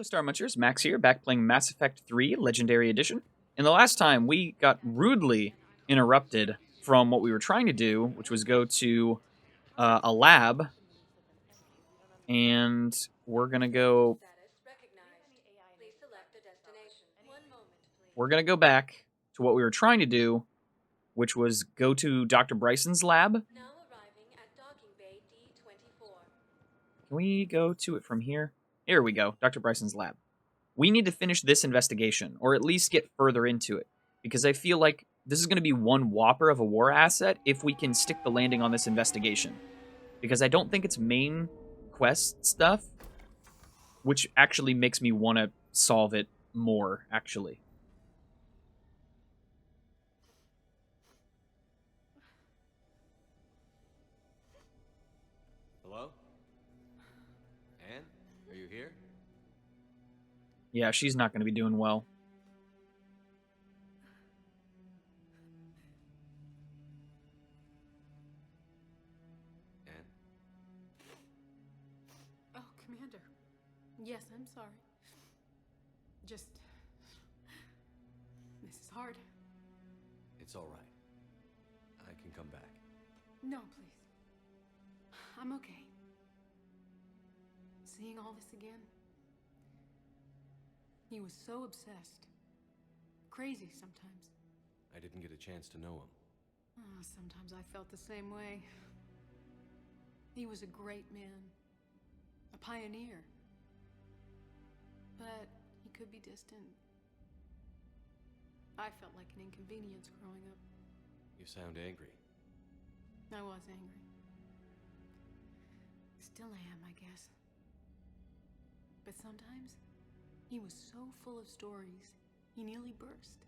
TheStarMunchers, Max here, back playing Mass Effect 3 Legendary Edition. And the last time, we got rudely interrupted from what we were trying to do, which was go to a lab, and we're gonna go. We're gonna go back to what we were trying to do, which was go to Dr. Bryson's lab. Can we go to it from here? Here we go, Dr. Bryson's lab. We need to finish this investigation, or at least get further into it, because I feel like this is going to be one whopper of a war asset if we can stick the landing on this investigation. Because I don't think it's main quest stuff, which actually makes me want to solve it more, actually. Hello? Anne? Are you here? Yeah, she's not going to be doing well. Anne? Oh, Commander. Yes, I'm sorry. Just... This is hard. It's all right. I can come back. No, please. I'm okay. Seeing all this again... He was so obsessed. Crazy sometimes. I didn't get a chance to know him. Oh, sometimes I felt the same way. He was a great man. A pioneer. But he could be distant. I felt like an inconvenience growing up. You sound angry. I was angry. Still am, I guess. But sometimes, he was so full of stories, he nearly burst.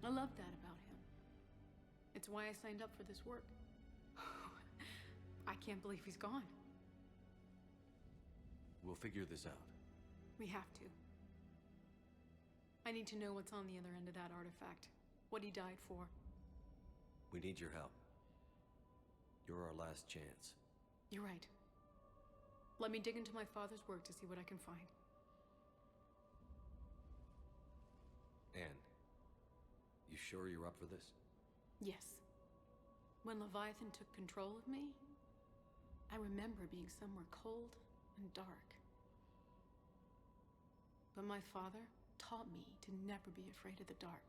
I love that about him. It's why I signed up for this work. I can't believe he's gone. We'll figure this out. We have to. I need to know what's on the other end of that artifact. What he died for. We need your help. You're our last chance. You're right. Let me dig into my father's work to see what I can find. Anne, you sure you're up for this? Yes. When Leviathan took control of me, I remember being somewhere cold and dark. But my father taught me to never be afraid of the dark.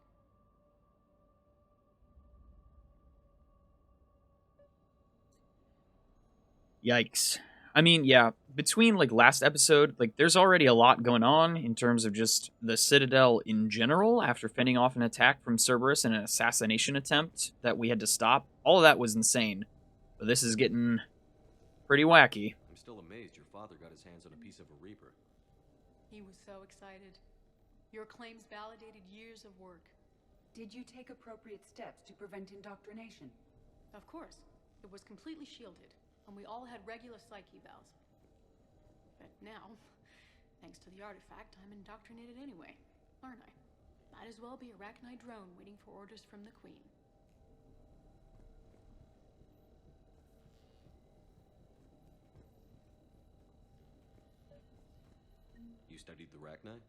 Yikes. I mean, yeah, between, like, last episode, like, there's already a lot going on in terms of just the Citadel in general after fending off an attack from Cerberus and an assassination attempt that we had to stop. All of that was insane. But this is getting pretty wacky. I'm still amazed your father got his hands on a piece of a Reaper. He was so excited. Your claims validated years of work. Did you take appropriate steps to prevent indoctrination? Of course. It was completely shielded, and we all had regular psych evals. But now, thanks to the artifact, I'm indoctrinated anyway, aren't I? Might as well be a Rachni drone waiting for orders from the Queen. You studied the Rachni?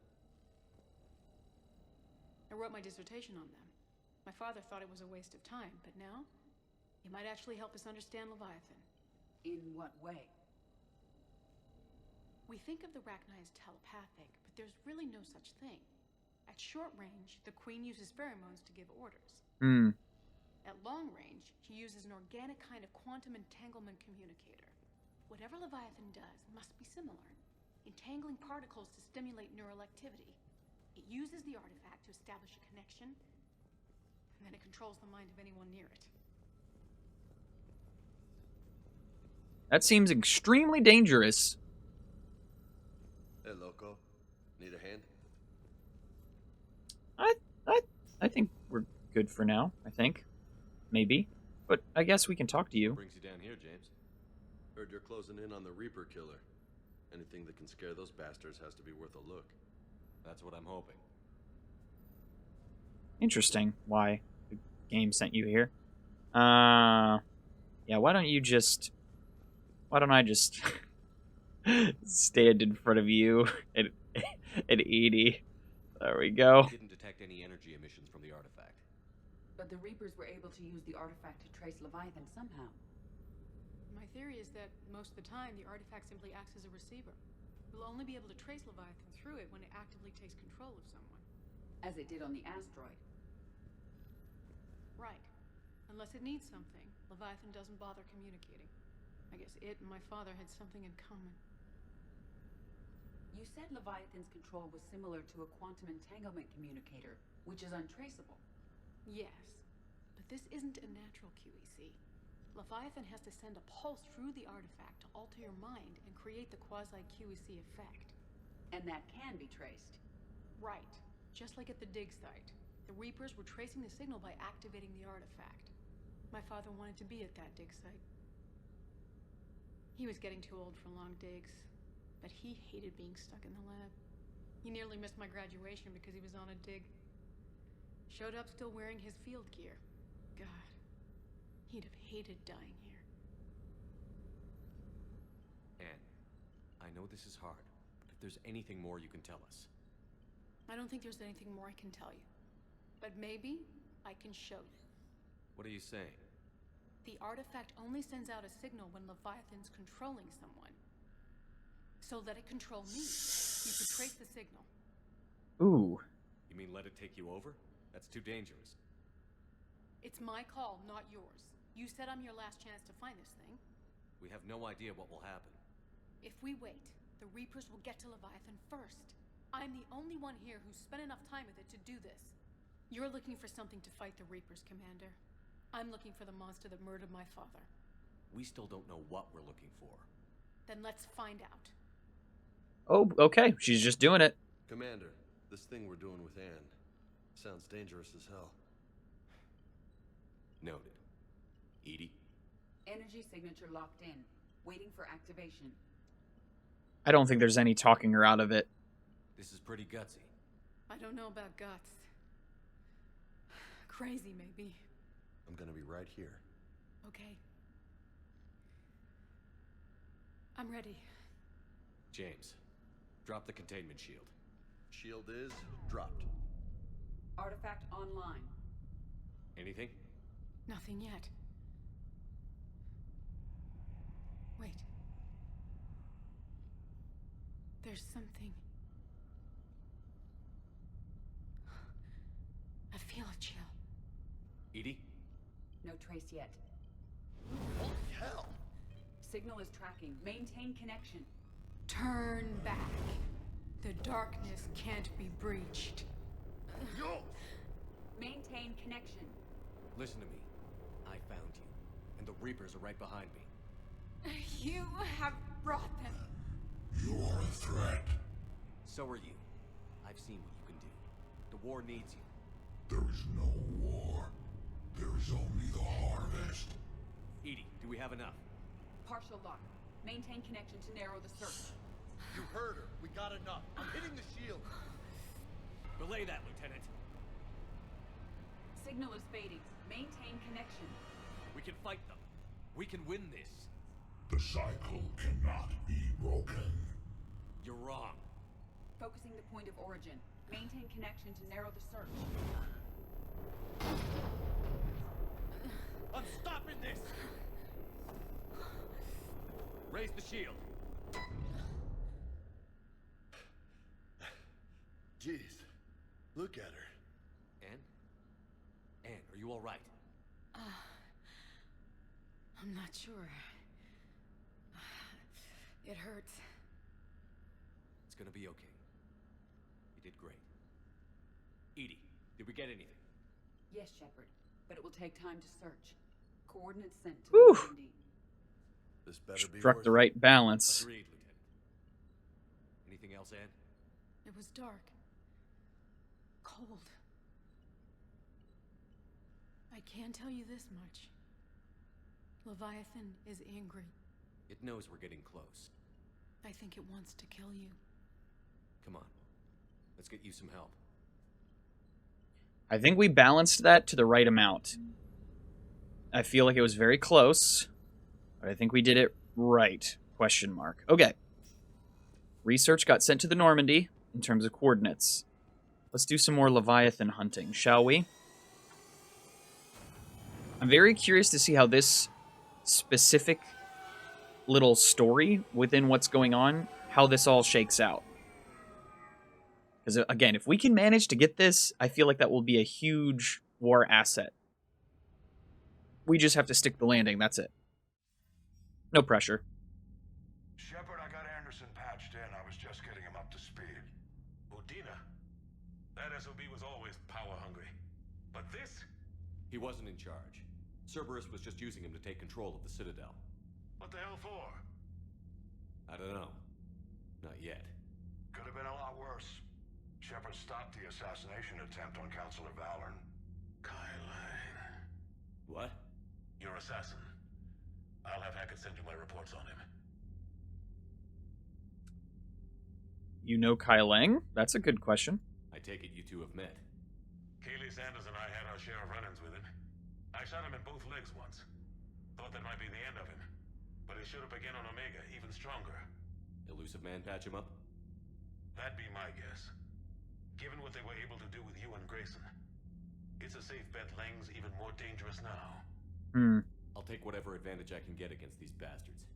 I wrote my dissertation on them. My father thought it was a waste of time, but now, it might actually help us understand Leviathan. In what way? We think of the Rachni as telepathic, but there's really no such thing. At short range, the Queen uses pheromones to give orders. At long range, she uses an organic kind of quantum entanglement communicator. Whatever Leviathan does must be similar, entangling particles to stimulate neural activity. It uses the artifact to establish a connection, and then it controls the mind of anyone near it. That seems extremely dangerous. Hey, Loco. Need a hand? I think we're good for now, I think. Maybe. But I guess we can talk to you. What brings you down here, James? Heard you're closing in on the Reaper killer. Anything that can scare those bastards has to be worth a look. That's what I'm hoping. Interesting why the game sent you here. Yeah, why don't I just Stand in front of you and Edie. There we go. We didn't detect any energy emissions from the artifact. But the Reapers were able to use the artifact to trace Leviathan somehow. My theory is that most of the time, the artifact simply acts as a receiver. We'll only be able to trace Leviathan through it when it actively takes control of someone. As it did on the asteroid. Right. Unless it needs something, Leviathan doesn't bother communicating. I guess it and my father had something in common. You said Leviathan's control was similar to a quantum entanglement communicator, which is untraceable. Yes, but this isn't a natural QEC. Leviathan has to send a pulse through the artifact to alter your mind and create the quasi-QEC effect. And that can be traced. Right. Just like at the dig site. The Reapers were tracing the signal by activating the artifact. My father wanted to be at that dig site. He was getting too old for long digs, but he hated being stuck in the lab. He nearly missed my graduation because he was on a dig. Showed up still wearing his field gear. God, he'd have hated dying here. Anne, I know this is hard, but if there's anything more you can tell us. I don't think there's anything more I can tell you. But maybe I can show you. What are you saying? The artifact only sends out a signal when Leviathan's controlling someone. So let it control me. You could trace the signal. Ooh. You mean let it take you over? That's too dangerous. It's my call, not yours. You said I'm your last chance to find this thing. We have no idea what will happen. If we wait, the Reapers will get to Leviathan first. I'm the only one here who's spent enough time with it to do this. You're looking for something to fight the Reapers, Commander. I'm looking for the monster that murdered my father. We still don't know what we're looking for. Then let's find out. Oh, okay. She's just doing it. Commander, this thing we're doing with Anne sounds dangerous as hell. Noted. Edie? Energy signature locked in, waiting for activation. I don't think there's any talking her out of it. This is pretty gutsy. I don't know about guts. Crazy, maybe. I'm gonna be right here. Okay. I'm ready. James, drop the containment shield. Shield is dropped. Artifact online. Anything? Nothing yet. Wait. There's something. I feel a chill. Edie? No trace yet. Holy hell! Signal is tracking. Maintain connection. Turn back. The darkness can't be breached. Yo! Maintain connection. Listen to me. I found you, and the Reapers are right behind me. You have brought them. You are a threat. So are you. I've seen what you can do. The war needs you. There is no war. There is only the harvest. Edie, do we have enough? Partial lock. Maintain connection to narrow the search. You heard her. We got enough. I'm hitting the shield. Belay that, Lieutenant. Signal is fading. Maintain connection. We can fight them. We can win this. The cycle cannot be broken. You're wrong. Focusing the point of origin. Maintain connection to narrow the search. I'm stopping this! Raise the shield. Jeez. Look at her. Anne? Anne, are you all right? I'm not sure. It hurts. It's gonna be okay. You did great. Edie, did we get anything? Yes, Shepard. But it will take time to search. Coordinates sent to Whew. Normandy. This better be Struck worth the it. right balance. Agreed, Lieutenant. Anything else, Anne? It was dark. Cold. I can tell you this much. Leviathan is angry. It knows we're getting close. I think it wants to kill you. Come on. Let's get you some help. I think we balanced that to the right amount. I feel like it was very close, but I think we did it right. Question mark. Okay. Research got sent to the Normandy in terms of coordinates. Let's do some more Leviathan hunting, shall we? I'm very curious to see how this specific little story within what's going on, how this all shakes out. Because, again, if we can manage to get this, I feel like that will be a huge war asset. We just have to stick the landing, that's it. No pressure. Shepard, I got Anderson patched in. I was just getting him up to speed. Udina. That SOB was always power hungry. But this? He wasn't in charge. Cerberus was just using him to take control of the Citadel. What the hell for? I don't know. Not yet. Could have been a lot worse. Shepard stopped the assassination attempt on Counselor Valorn. Kyle. What? Your assassin. I'll have Hackett send you my reports on him. You know Kai Lang? That's a good question. I take it you two have met. Keely Sanders and I had our share of run-ins with him. I shot him in both legs once. Thought that might be the end of him. But he showed up again on Omega, even stronger. Elusive Man patch him up? That'd be my guess. Given what they were able to do with you and Grayson, it's a safe bet Lang's even more dangerous now. I'll take whatever advantage I can get against these bastards.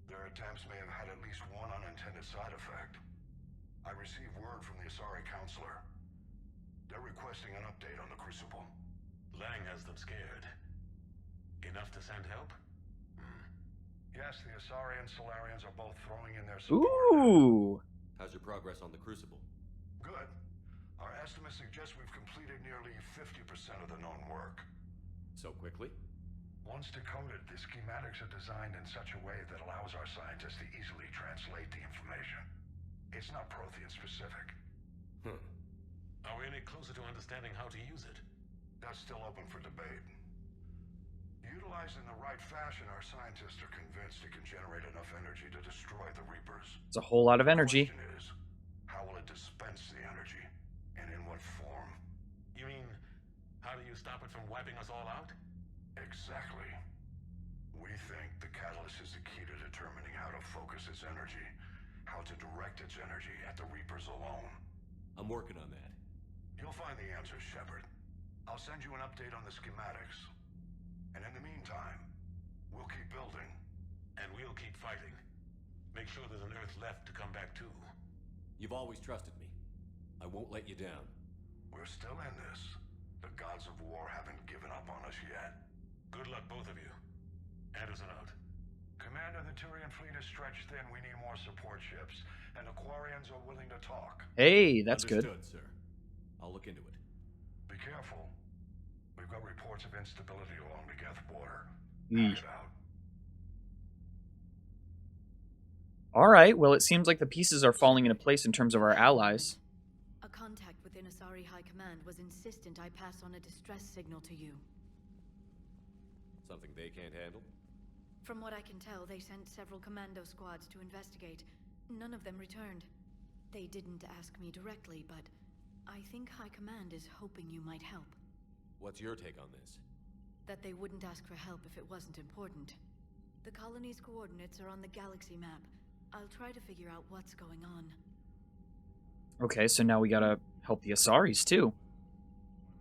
Their attempts may have had at least one unintended side effect. I received word from the Asari Counselor. They're requesting an update on the Crucible. Lang has them scared. Enough to send help? Yes, the Asari and Solarians are both throwing in their support. Ooh! How's your progress on the Crucible? Good. Our estimates suggest we've completed nearly 50% of the known work. So quickly? Once decoded, the schematics are designed in such a way that allows our scientists to easily translate the information. It's not Prothean specific. Are we any closer to understanding how to use it? That's still open for debate. Utilized in the right fashion, our scientists are convinced it can generate enough energy to destroy the Reapers. It's a whole lot of energy. The question is, how will it dispense the energy? And in what form? You mean, how do you stop it from wiping us all out? Exactly. We think the catalyst is the key to determining how to focus its energy, how to direct its energy at the Reapers alone. I'm working on that. You'll find the answers, Shepard. I'll send you an update on the schematics. And in the meantime, we'll keep building. And we'll keep fighting. Make sure there's an Earth left to come back to. You've always trusted me. I won't let you down. We're still in this. The gods of war haven't given up on us yet. Good luck, both of you. Anderson out. Commander, the Turian fleet is stretched thin. We need more support ships. And the Quarians are willing to talk. Hey, that's Understood, good. sir. I'll look into it. Be careful. We've got reports of instability along the Geth border. Yeesh. Hack it out. All right, well, it seems like the pieces are falling into place in terms of our allies. A contact within Asari High Command was insistent I pass on a distress signal to you. Something they can't handle? From what I can tell, they sent several commando squads to investigate. None of them returned. They didn't ask me directly, but I think High Command is hoping you might help. What's your take on this? That they wouldn't ask for help if it wasn't important. The colony's coordinates are on the galaxy map. I'll try to figure out what's going on. Okay, so now we gotta help the Asaris, too.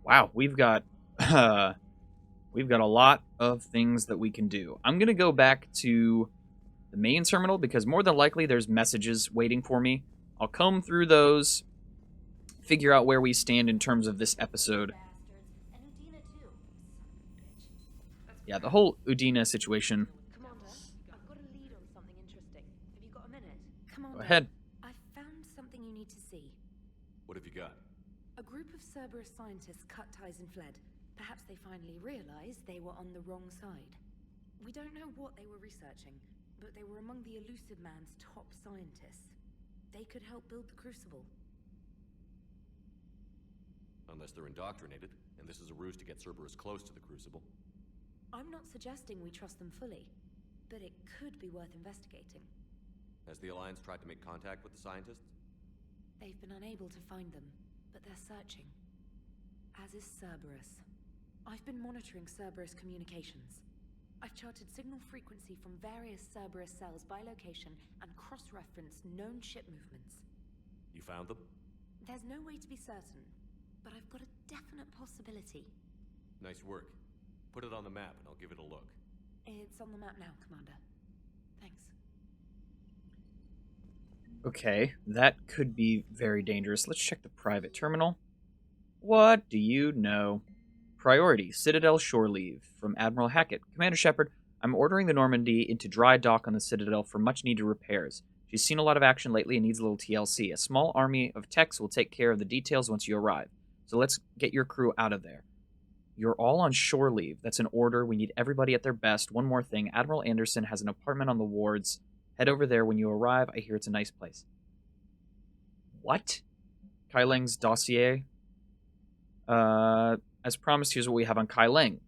Wow, we've got a lot of things that we can do. I'm gonna go back to the main terminal because more than likely there's messages waiting for me. I'll comb through those, figure out where we stand in terms of this episode. Yeah, the whole Udina situation. Commander, I've got a lead on something interesting. Have you got a minute? Commander, Go ahead. I found something you need to see. What have you got? A group of Cerberus scientists cut ties and fled. Perhaps they finally realized they were on the wrong side. We don't know what they were researching, but they were among the Elusive Man's top scientists. They could help build the Crucible. Unless they're indoctrinated, and this is a ruse to get Cerberus close to the Crucible. I'm not suggesting we trust them fully, but it could be worth investigating. Has the Alliance tried to make contact with the scientists? They've been unable to find them, but they're searching. As is Cerberus. I've been monitoring Cerberus communications. I've charted signal frequency from various Cerberus cells by location and cross-referenced known ship movements. You found them? There's no way to be certain, but I've got a definite possibility. Nice work. Put it on the map and I'll give it a look. It's on the map now, Commander. Thanks. Okay, that could be very dangerous. Let's check the private terminal. What do you know? Priority, Citadel shore leave. From Admiral Hackett. Commander Shepard, I'm ordering the Normandy into dry dock on the Citadel for much-needed repairs. She's seen a lot of action lately and needs a little TLC. A small army of techs will take care of the details once you arrive. So let's get your crew out of there. You're all on shore leave. That's an order. We need everybody at their best. One more thing. Admiral Anderson has an apartment on the wards. Head over there when you arrive. I hear it's a nice place. What? Kai Leng's dossier. As promised, here's what we have on Kai Leng.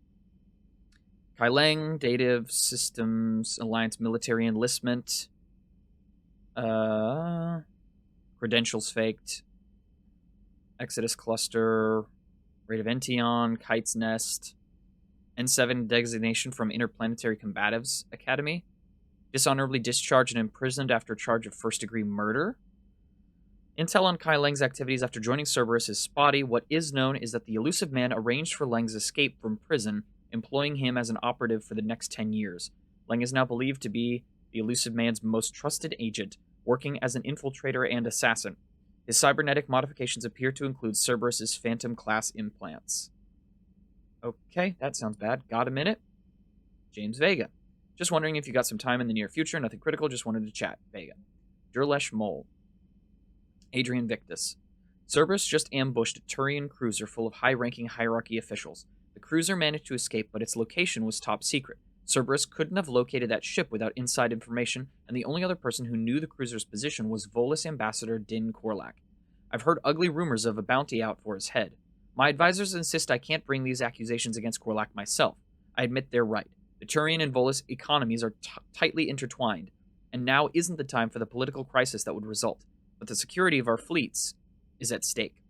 Kai Leng, Dative Systems Alliance military enlistment. Credentials faked. Exodus cluster. Rate of Ention, Kite's Nest. N7 designation from Interplanetary Combatives Academy. Dishonorably discharged and imprisoned after charge of first-degree murder. Intel on Kai Leng's activities after joining Cerberus is spotty. What is known is that the elusive man arranged for Leng's escape from prison, employing him as an operative for the next 10 years. Leng is now believed to be the elusive man's most trusted agent, working as an infiltrator and assassin. His cybernetic modifications appear to include Cerberus's Phantom-class implants. Okay, that sounds bad. Got a minute? James Vega. Just wondering if you got some time in the near future. Nothing critical, just wanted to chat. Vega. Durlesh Mole. Adrian Victus. Cerberus just ambushed a Turian cruiser full of high-ranking hierarchy officials. The cruiser managed to escape, but its location was top secret. Cerberus couldn't have located that ship without inside information, and the only other person who knew the cruiser's position was Volus Ambassador Din Korlak. I've heard ugly rumors of a bounty out for his head. My advisors insist I can't bring these accusations against Korlak myself. I admit they're right. The Turian and Volus economies are tightly intertwined, and now isn't the time for the political crisis that would result. But the security of our fleets is at stake.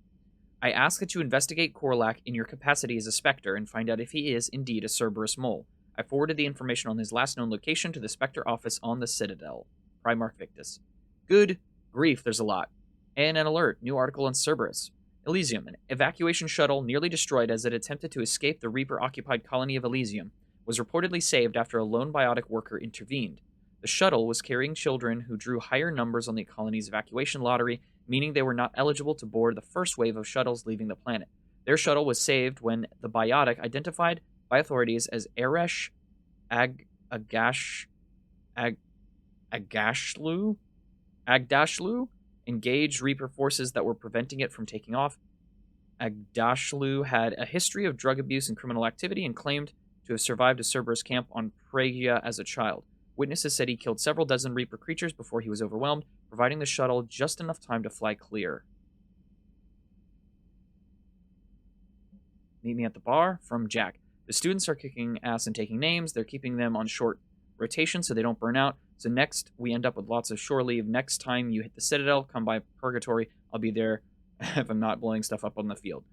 I ask that you investigate Korlak in your capacity as a Spectre and find out if he is indeed a Cerberus mole. I forwarded the information on his last known location to the Spectre office on the Citadel. Primarch Victus. Good grief, there's a lot. And an alert, new article on Cerberus. Elysium, an evacuation shuttle nearly destroyed as it attempted to escape the Reaper-occupied colony of Elysium, was reportedly saved after a lone biotic worker intervened. The shuttle was carrying children who drew higher numbers on the colony's evacuation lottery, meaning they were not eligible to board the first wave of shuttles leaving the planet. Their shuttle was saved when the biotic, identified by authorities as Eresh Agdashlu, engaged Reaper forces that were preventing it from taking off. Agdashlu had a history of drug abuse and criminal activity and claimed to have survived a Cerberus camp on Pragia as a child. Witnesses said he killed several dozen Reaper creatures before he was overwhelmed, providing the shuttle just enough time to fly clear. Meet me at the bar. From Jack. The students are kicking ass and taking names. They're keeping them on short rotation so they don't burn out. So next, we end up with lots of shore leave. Next time you hit the Citadel, come by Purgatory. I'll be there if I'm not blowing stuff up on the field.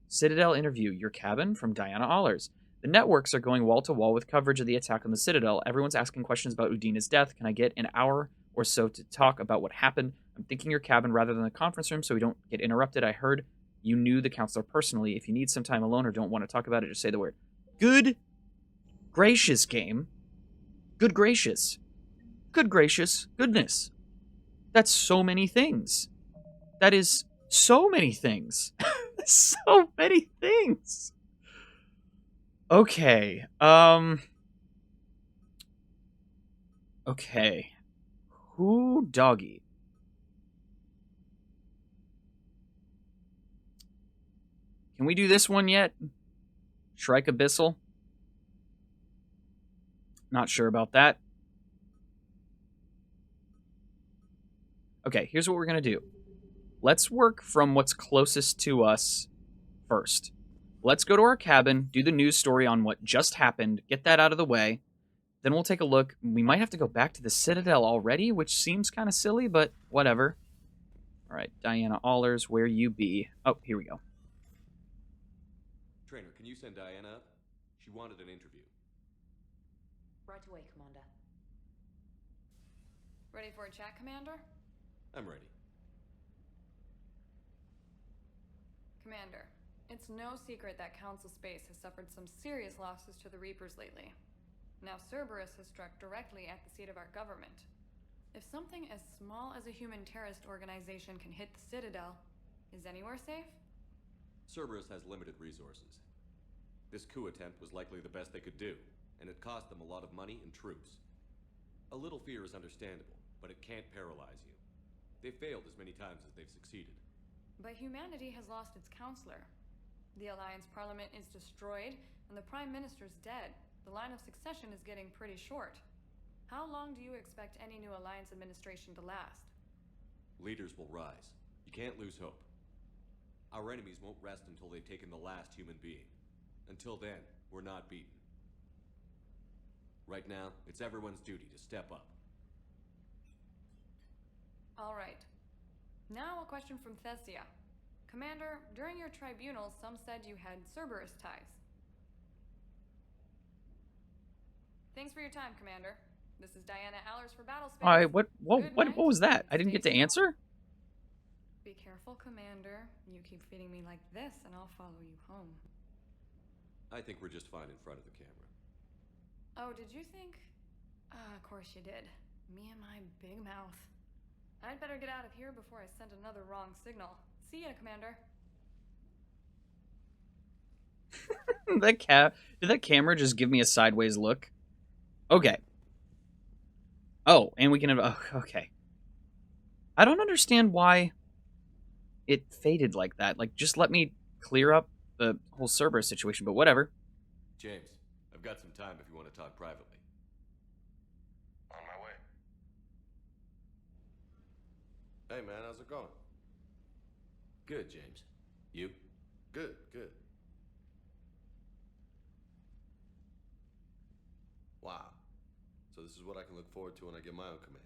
Citadel interview. Your cabin. From Diana Allers. The networks are going wall-to-wall with coverage of the attack on the Citadel. Everyone's asking questions about Udina's death. Can I get an hour or so to talk about what happened? I'm thinking your cabin rather than the conference room so we don't get interrupted. I heard you knew the counselor personally. If you need some time alone or don't want to talk about it, just say the word. Good gracious, game. Good gracious. Good gracious. Goodness. That's so many things. That is so many things. So many things. Okay. Okay. Who doggy? Can we do this one yet? Shrike Abyssal? Not sure about that. Okay, here's what we're going to do. Let's work from what's closest to us first. Let's go to our cabin, do the news story on what just happened, get that out of the way. Then we'll take a look. We might have to go back to the Citadel already, which seems kind of silly, but whatever. All right, Diana Allers, where you be? Oh, here we go. Trainer, can you send Diana up? She wanted an interview. Right away, Commander. Ready for a chat, Commander? I'm ready. Commander, it's no secret that Council Space has suffered some serious losses to the Reapers lately. Now Cerberus has struck directly at the seat of our government. If something as small as a human terrorist organization can hit the Citadel, is anywhere safe? Cerberus has limited resources. This coup attempt was likely the best they could do, and it cost them a lot of money and troops. A little fear is understandable, but it can't paralyze you. They've failed as many times as they've succeeded. But humanity has lost its counselor. The Alliance Parliament is destroyed, and the Prime Minister's dead. The line of succession is getting pretty short. How long do you expect any new Alliance administration to last? Leaders will rise. You can't lose hope. Our enemies won't rest until they've taken the last human being. Until then, we're not beaten. Right now, it's everyone's duty to step up. All right. Now a question from Thessia. Commander, during your tribunal, some said you had Cerberus ties. Thanks for your time, Commander. This is Diana Allers for Battlespace. What was that? I didn't get to answer? Be careful, Commander. You keep feeding me like this, and I'll follow you home. I think we're just fine in front of the camera. Oh, did you think? Of course you did. Me and my big mouth. I'd better get out of here before I send another wrong signal. See ya, Commander. Did that camera just give me a sideways look? Okay. Oh, and we can have... Oh, okay. I don't understand why it faded like that. Like, just let me clear up the whole Cerberus situation, but whatever. James, I've got some time if you want to talk privately. On my way. Hey man, how's it going? Good, James. You? Good, good. Wow. So this is what I can look forward to when I get my own command.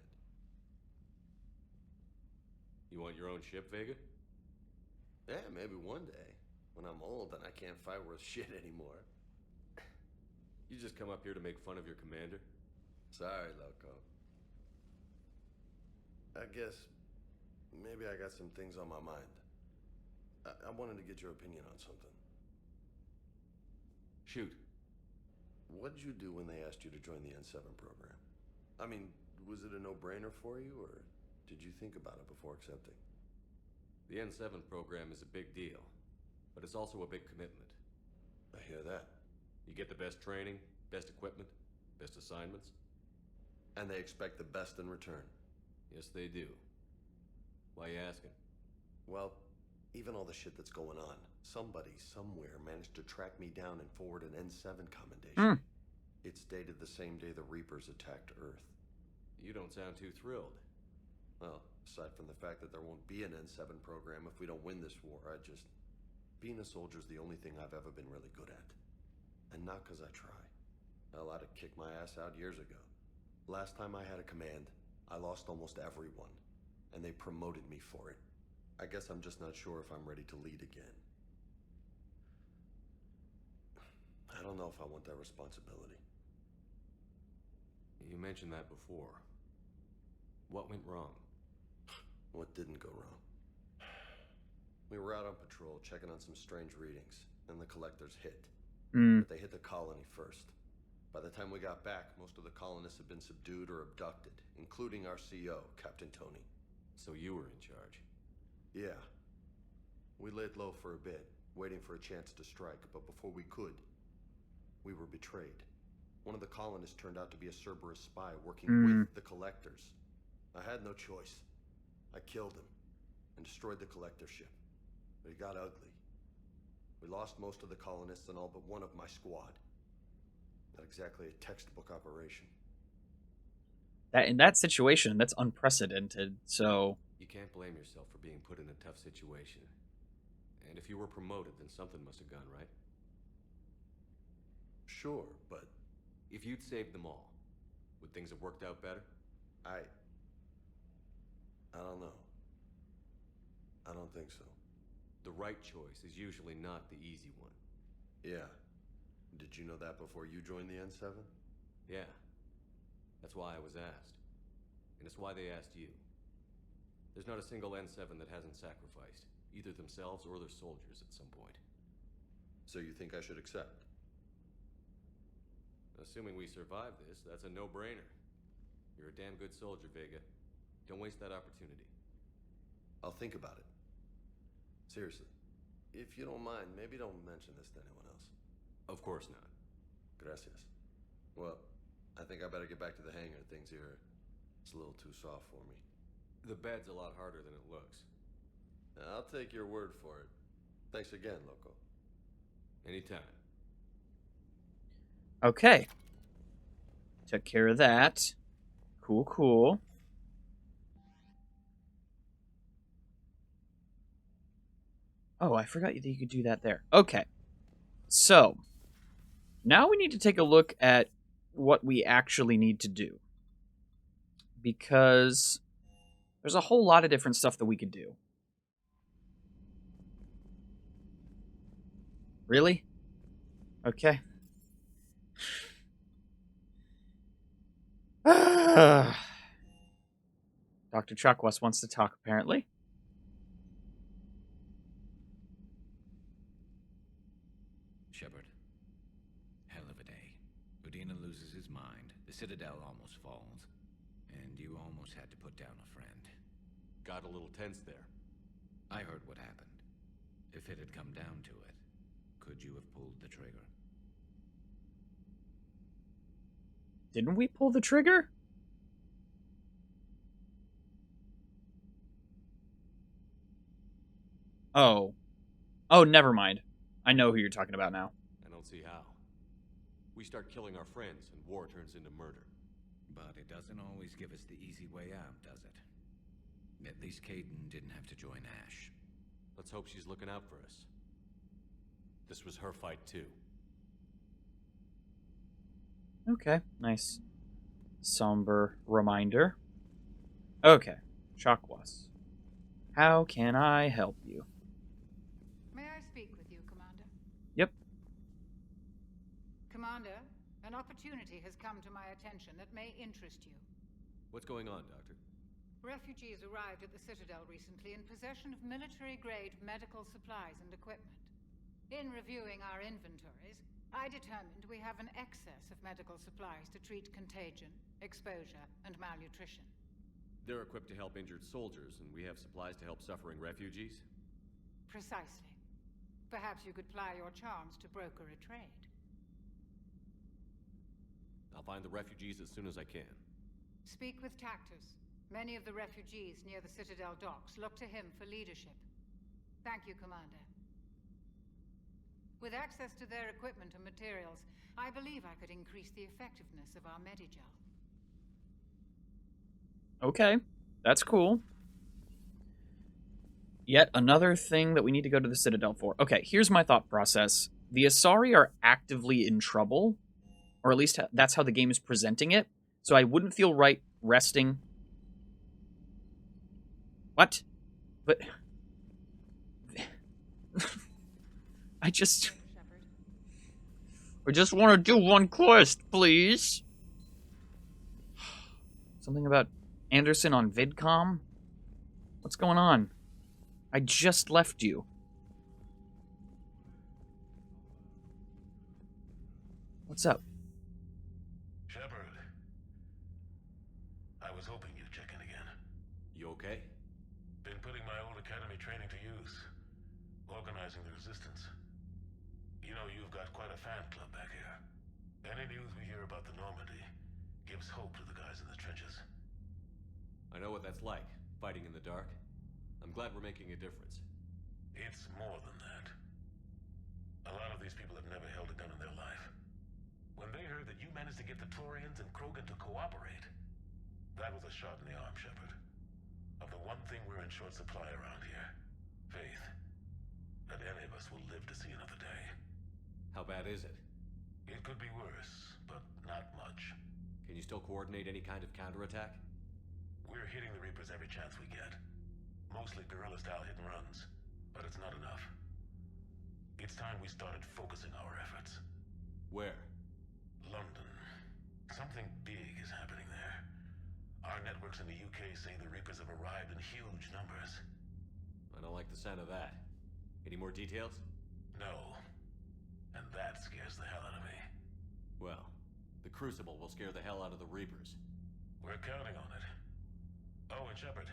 You want your own ship, Vega? Yeah, maybe one day. When I'm old and I can't fight worth shit anymore. You just come up here to make fun of your commander? Sorry, loco. I guess maybe I got some things on my mind. I wanted to get your opinion on something. Shoot. What did you do when they asked you to join the N7 program? I mean, was it a no-brainer for you, or did you think about it before accepting? The N7 program is a big deal, but it's also a big commitment. I hear that. You get the best training, best equipment, best assignments. And they expect the best in return. Yes, they do. Why you asking? Well, even all the shit that's going on, somebody somewhere managed to track me down and forward an N7 commendation. It's dated the same day the Reapers attacked Earth. You don't sound too thrilled. Well, aside from the fact that there won't be an N7 program if we don't win this war, being a soldier's the only thing I've ever been really good at. And not because I try. Hell, I'd have kicked my ass out years ago. Last time I had a command, I lost almost everyone. And they promoted me for it. I guess I'm just not sure if I'm ready to lead again. I don't know if I want that responsibility. You mentioned that before. What went wrong? What didn't go wrong? We were out on patrol, checking on some strange readings, and the collectors hit. But they hit the colony first. By the time we got back, most of the colonists had been subdued or abducted, including our CO, Captain Tony. So you were in charge? Yeah. We laid low for a bit, waiting for a chance to strike, but before we could, we were betrayed. One of the colonists turned out to be a Cerberus spy working with the collectors. I had no choice. I killed him and destroyed the collector ship. But it got ugly. We lost most of the colonists and all but one of my squad. Not exactly a textbook operation. In that situation, that's unprecedented, so... You can't blame yourself for being put in a tough situation. And if you were promoted, then something must have gone right. Sure, but... If you'd saved them all, would things have worked out better? I don't know. I don't think so. The right choice is usually not the easy one. Yeah. Did you know that before you joined the N7? Yeah, That's why I was asked. And it's why they asked you. There's not a single N7 that hasn't sacrificed, either themselves or their soldiers at some point. So you think I should accept? Assuming we survive this, that's a no-brainer. You're a damn good soldier, Vega. Don't waste that opportunity. I'll think about it. Seriously. If you don't mind, maybe don't mention this to anyone else. Of course not. Gracias. Well, I think I better get back to the hangar. Things here, it's a little too soft for me. The bed's a lot harder than it looks. I'll take your word for it. Thanks again, Loco. Anytime. Okay. Took care of that. Cool, cool. Oh, I forgot that you could do that there. Okay. So, now we need to take a look at what we actually need to do. Because there's a whole lot of different stuff that we could do. Really? Okay. Dr. Chakwas wants to talk, apparently. Shepard. Hell of a day. Udina loses his mind, the Citadel almost falls, and you almost had to put down a friend. Got a little tense there. I heard what happened. If it had come down to it, could you have pulled the trigger? Didn't we pull the trigger? Oh. Oh, never mind. I know who you're talking about now. I don't see how. We start killing our friends and war turns into murder. But it doesn't always give us the easy way out, does it? At least Caden didn't have to join Ash. Let's hope she's looking out for us. This was her fight, too. Okay, nice. Somber reminder. Okay, Chakwas. How can I help you? May I speak with you, Commander? Yep. Commander, an opportunity has come to my attention that may interest you. What's going on, Doctor? Refugees arrived at the Citadel recently in possession of military-grade medical supplies and equipment. In reviewing our inventories, I determined we have an excess of medical supplies to treat contagion, exposure, and malnutrition. They're equipped to help injured soldiers, and we have supplies to help suffering refugees? Precisely. Perhaps you could ply your charms to broker a trade. I'll find the refugees as soon as I can. Speak with Tactus. Many of the refugees near the Citadel docks look to him for leadership. Thank you, Commander. With access to their equipment and materials, I believe I could increase the effectiveness of our Medigel. Okay, that's cool. Yet another thing that we need to go to the Citadel for. Okay, here's my thought process. The Asari are actively in trouble, or at least that's how the game is presenting it, so I wouldn't feel right resting. What? But... I just want to do one quest, please. Something about Anderson on VidCom? What's going on? I just left you. What's up? Shepard. I was hoping you'd check in again. You okay? Been putting my old academy training to use. Organizing the resistance. You know, you've got quite a fan club back here. Any news we hear about the Normandy gives hope to the guys in the trenches. I know what that's like, fighting in the dark. I'm glad we're making a difference. It's more than that. A lot of these people have never held a gun in their life. When they heard that you managed to get the Turians and Krogan to cooperate, that was a shot in the arm, Shepard. Of the one thing we're in short supply around here, faith. That any of us will live to see another day. How bad is it? It could be worse, but not much. Can you still coordinate any kind of counterattack? We're hitting the Reapers every chance we get. Mostly guerrilla-style hit-and-runs, but it's not enough. It's time we started focusing our efforts. Where? London. Something big is happening there. Our networks in the UK say the Reapers have arrived in huge numbers. I don't like the sound of that. Any more details? No. And that scares the hell out of me. Well, the Crucible will scare the hell out of the Reapers. We're counting on it. Oh, and Shepard,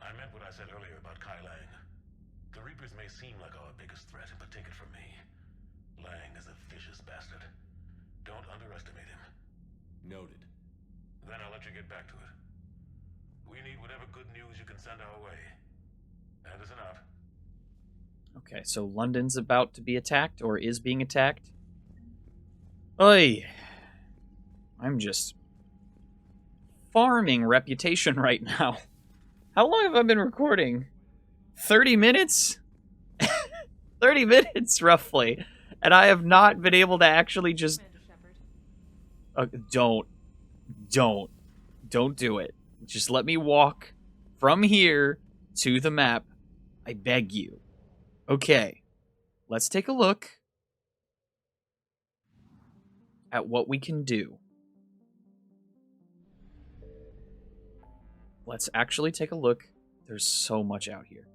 I meant what I said earlier about Kai Lang. The Reapers may seem like our biggest threat, but take it from me. Lang is a vicious bastard. Don't underestimate him. Noted. Then I'll let you get back to it. We need whatever good news you can send our way. Anderson out. Okay, so London's about to be attacked, or is being attacked. Oy. I'm just farming reputation right now. How long have I been recording? 30 minutes? 30 minutes, roughly. And I have not been able to actually just... Don't do it. Just let me walk from here to the map. I beg you. Okay. Let's take a look at what we can do. Let's actually take a look. There's so much out here.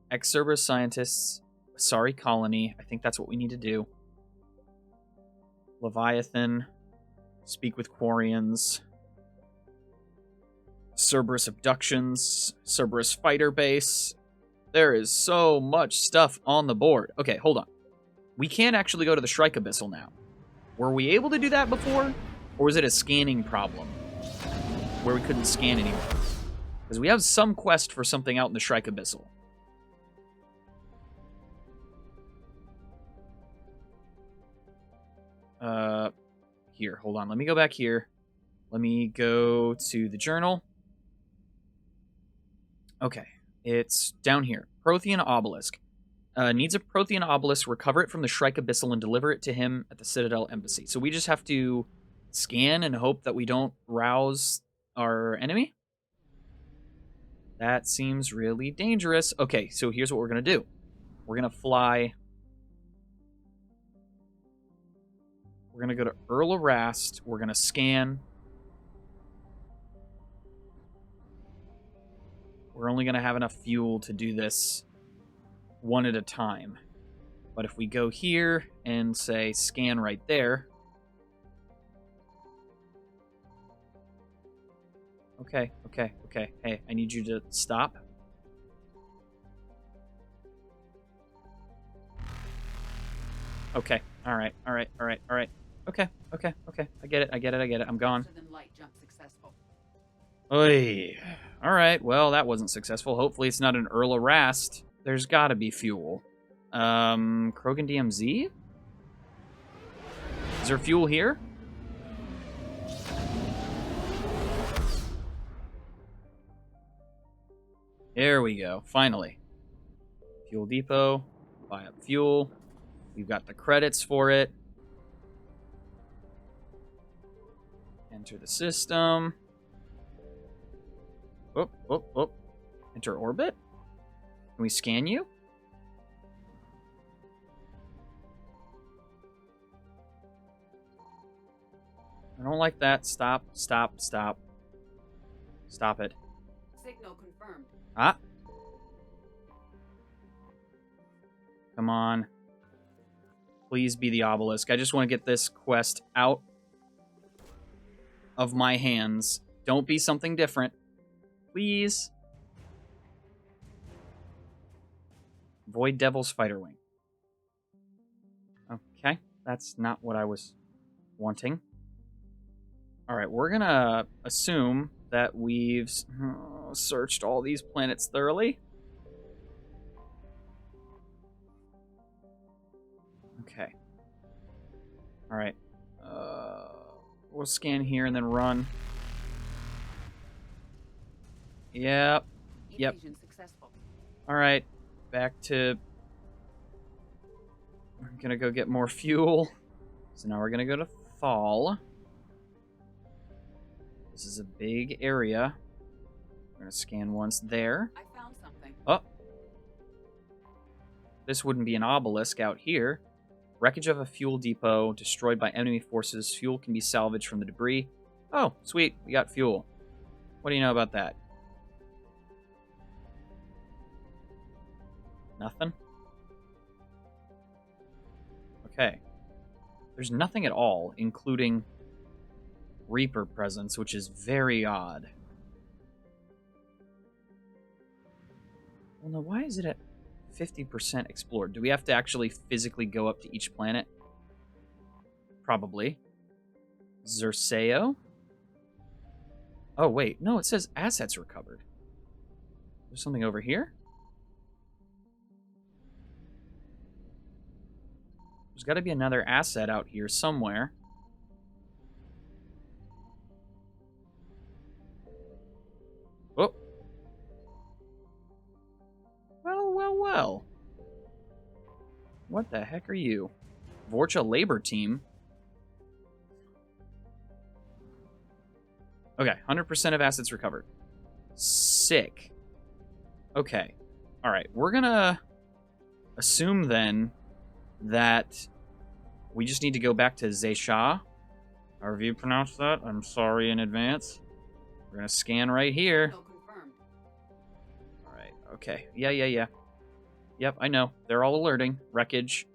Ex-Cerberus scientists. Sorry, colony. I think that's what we need to do. Leviathan. Speak with Quarians. Cerberus abductions. Cerberus fighter base. There is so much stuff on the board. Okay, hold on. We can actually go to the Shrike Abyssal now. Were we able to do that before? Or was it a scanning problem? Where we couldn't scan anymore? Because we have some quest for something out in the Shrike Abyssal. Here, hold on. Let me go back here. Let me go to the journal. Okay, it's down here. Prothean Obelisk. Needs a Prothean Obelisk, recover it from the Shrike Abyssal, and deliver it to him at the Citadel Embassy. So we just have to scan and hope that we don't rouse our enemy? That seems really dangerous. Okay, so here's what we're going to do. We're going to fly... We're going to go to Earl of Rast. We're going to scan. We're only going to have enough fuel to do this one at a time. But if we go here and say scan right there... Okay. Hey, I need you to stop. Okay. All right. Okay. I get it. I'm gone. Light jump successful. Oy. All right. Well, that wasn't successful. Hopefully it's not an Earl of Rast. There's got to be fuel. Krogan DMZ? Is there fuel here? There we go. Finally. Fuel depot. Buy up fuel. We've got the credits for it. Enter the system. Oh. Enter orbit. Can we scan you? I don't like that. Stop. Stop it. Signal confirmed. Ah. Come on. Please be the obelisk. I just want to get this quest out of my hands. Don't be something different. Please. Void Devil's Fighter Wing. Okay. That's not what I was wanting. Alright, we're gonna assume that we've searched all these planets thoroughly. Okay. Alright. We'll scan here and then run. Yep. Alright. Back to... I'm gonna go get more fuel. So now we're gonna go to Thal. This is a big area. We're gonna scan once there. I found something. Oh. This wouldn't be an obelisk out here. Wreckage of a fuel depot destroyed by enemy forces. Fuel can be salvaged from the debris. Oh, sweet. We got fuel. What do you know about that? Nothing? Okay. There's nothing at all, including Reaper presence, which is very odd. Well, no, why is it at 50% explored? Do we have to actually physically go up to each planet? Probably. Zerseo? Oh, wait. No, it says assets recovered. There's something over here? There's got to be another asset out here somewhere. Oh. Well, well, well. What the heck are you? Vorcha Labor Team? Okay, 100% of assets recovered. Sick. Okay. Alright, we're gonna assume then that we just need to go back to Zeisha. However you pronounce that, I'm sorry in advance. We're gonna scan right here. Alright, okay. Yeah. Yep, I know. They're all alerting. Wreckage.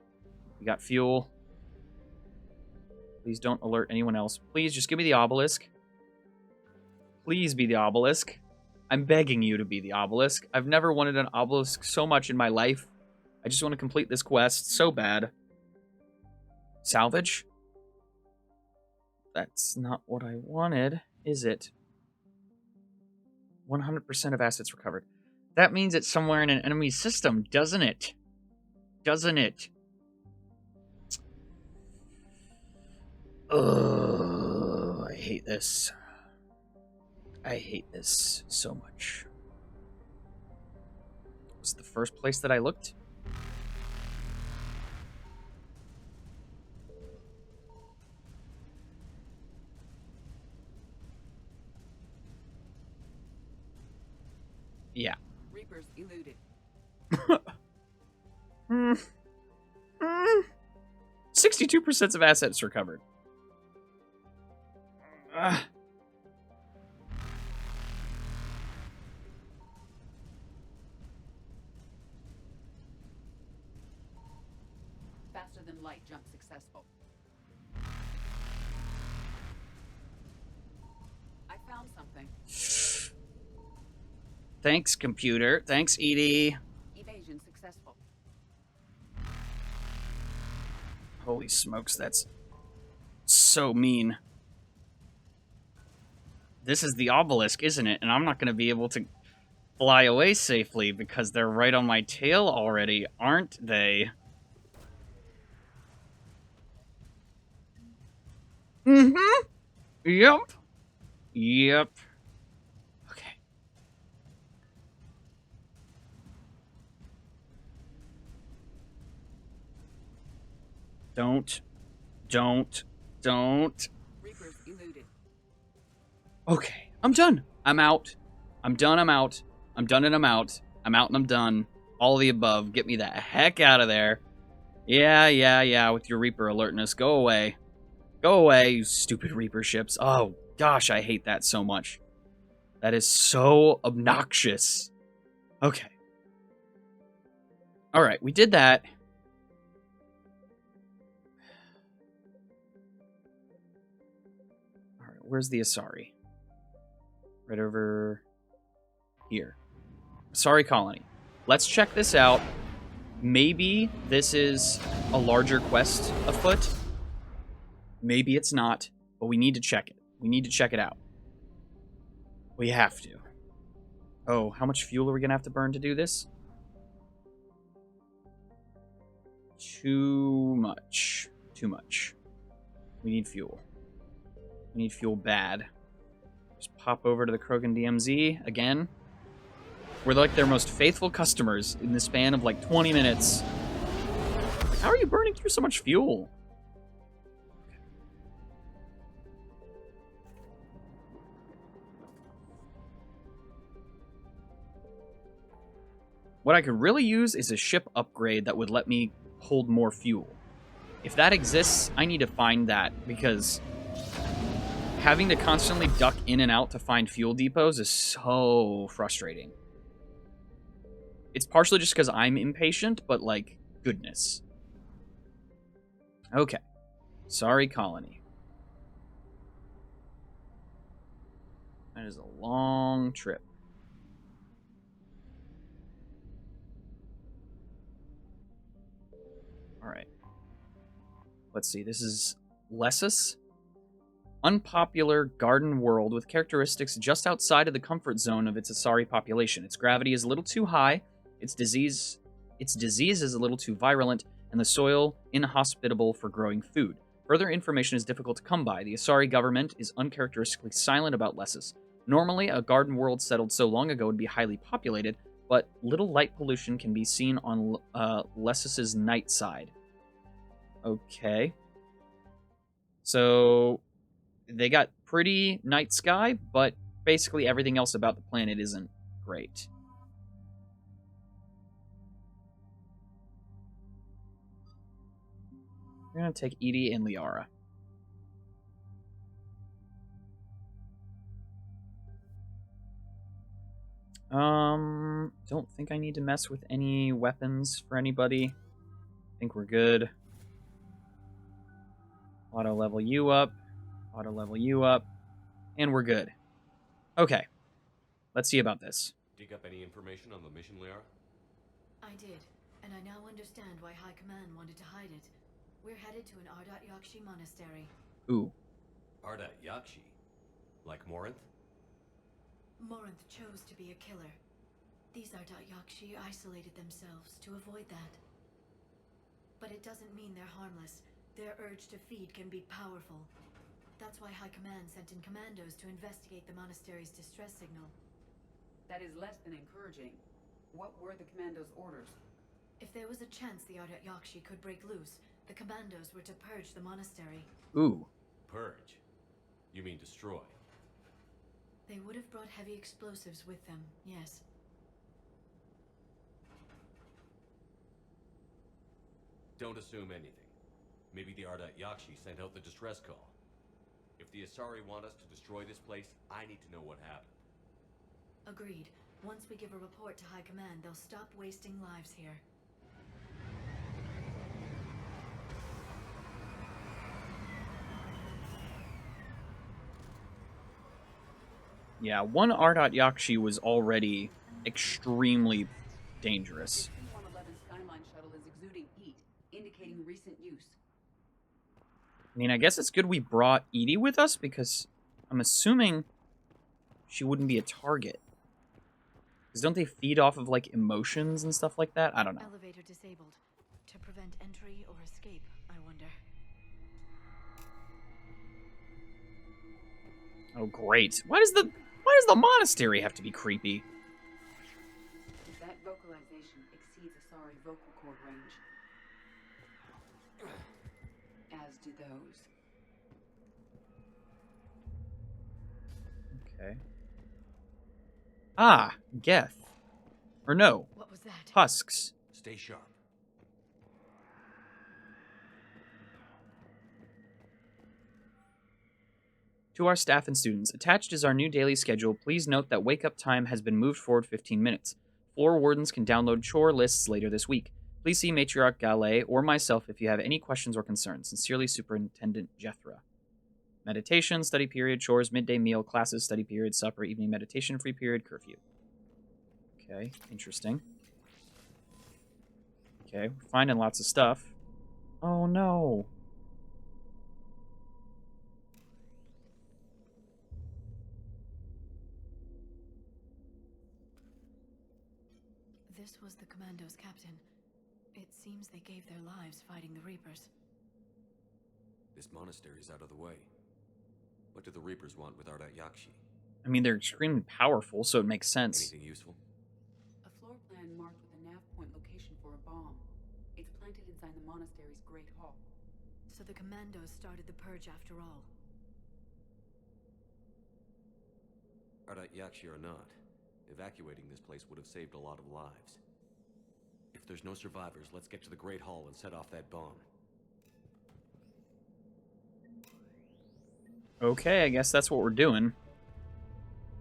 We got fuel. Please don't alert anyone else. Please, just give me the obelisk. Please be the obelisk. I'm begging you to be the obelisk. I've never wanted an obelisk so much in my life. I just want to complete this quest so bad. Salvage? That's not what I wanted, is it? 100% of assets recovered. That means it's somewhere in an enemy system, doesn't it? Doesn't it? Ugh, I hate this. I hate this so much. Was it the first place that I looked? Yeah. Reapers eluded. 62% of assets recovered. Faster than light jump successful. I found something. Thanks, computer. Thanks, Edie. Evasion successful. Holy smokes, that's so mean. This is the obelisk, isn't it? And I'm not going to be able to fly away safely because they're right on my tail already, aren't they? Mm-hmm. Yep. Yep. Okay. Don't. Reapers eluded. Okay, I'm done. I'm out. I'm done, I'm out. I'm done and I'm out. I'm out and I'm done. All of the above. Get me the heck out of there. Yeah, with your Reaper alertness. Go away. Go away, you stupid Reaper ships. Oh, gosh, I hate that so much. That is so obnoxious. Okay. Alright, we did that. Alright, where's the Asari? Right over here. Asari Colony. Let's check this out. Maybe this is a larger quest afoot. Maybe it's not, but we need to check it. We need to check it out. We have to. Oh, how much fuel are we going to have to burn to do this? Too much. Too much. We need fuel. We need fuel bad. Just pop over to the Krogan DMZ again. We're like their most faithful customers in the span of like 20 minutes. Like, how are you burning through so much fuel? What I could really use is a ship upgrade that would let me hold more fuel. If that exists, I need to find that, because having to constantly duck in and out to find fuel depots is so frustrating. It's partially just because I'm impatient, but, like, goodness. Okay. Sorry, colony. That is a long trip. Alright. Let's see. This is Lessus. Unpopular garden world with characteristics just outside of the comfort zone of its Asari population. Its gravity is a little too high, its disease is a little too virulent, and the soil inhospitable for growing food. Further information is difficult to come by. The Asari government is uncharacteristically silent about Lessus. Normally, a garden world settled so long ago would be highly populated, but little light pollution can be seen on Lessus's night side. Okay. So they got pretty night sky, but basically everything else about the planet isn't great. We're gonna take Edie and Liara. Don't think I need to mess with any weapons for anybody. I think we're good. Auto level you up. Auto level you up. And we're good. Okay. Let's see about this. Dig up any information on the mission, Liara? I did, and I now understand why High Command wanted to hide it. We're headed to an Ardat Yakshi monastery. Ooh. Ardat Yakshi? Like Morinth? Morinth chose to be a killer. These Ardat Yakshi isolated themselves to avoid that. But it doesn't mean they're harmless. Their urge to feed can be powerful. That's why High Command sent in commandos to investigate the monastery's distress signal. That is less than encouraging. What were the commandos' orders? If there was a chance the Ardat Yakshi could break loose, the commandos were to purge the monastery. Ooh. Purge? You mean destroy? They would have brought heavy explosives with them, yes. Don't assume anything. Maybe the Ardat Yakshi sent out the distress call. If the Asari want us to destroy this place, I need to know what happened. Agreed. Once we give a report to High Command, they'll stop wasting lives here. Yeah, one Ardat Yakshi was already extremely dangerous. The 111 Skyline shuttle is exuding heat, indicating recent use. I mean, I guess it's good we brought Edie with us, because I'm assuming she wouldn't be a target. Because don't they feed off of, like, emotions and stuff like that? I don't know. Elevator disabled. To prevent entry or escape, I wonder. Oh, great. Why does the monastery have to be creepy? That vocalization exceeds Asari vocal cord range. As do those. Okay. Ah, Geth. Or no. What was that? Husks. Stay sharp. To our staff and students, attached is our new daily schedule. Please note that wake-up time has been moved forward 15 minutes. Floor wardens can download chore lists later this week. Please see Matriarch Gallet or myself if you have any questions or concerns. Sincerely, Superintendent Jethra. Meditation, study period, chores, midday meal, classes, study period, supper, evening meditation, free period, curfew. Okay, interesting. Okay, we're finding lots of stuff. Oh no. This was the commando's captain. It seems they gave their lives fighting the Reapers. This monastery's out of the way. What do the Reapers want with Ardat Yakshi? I mean, they're extremely powerful, so it makes sense. Anything useful? A floor plan marked with a nav point location for a bomb. It's planted inside the monastery's Great Hall. So the commandos started the purge after all. Ardat Yakshi or not, evacuating this place would have saved a lot of lives. If there's no survivors, let's get to the Great Hall and set off that bomb. Okay, I guess that's what we're doing.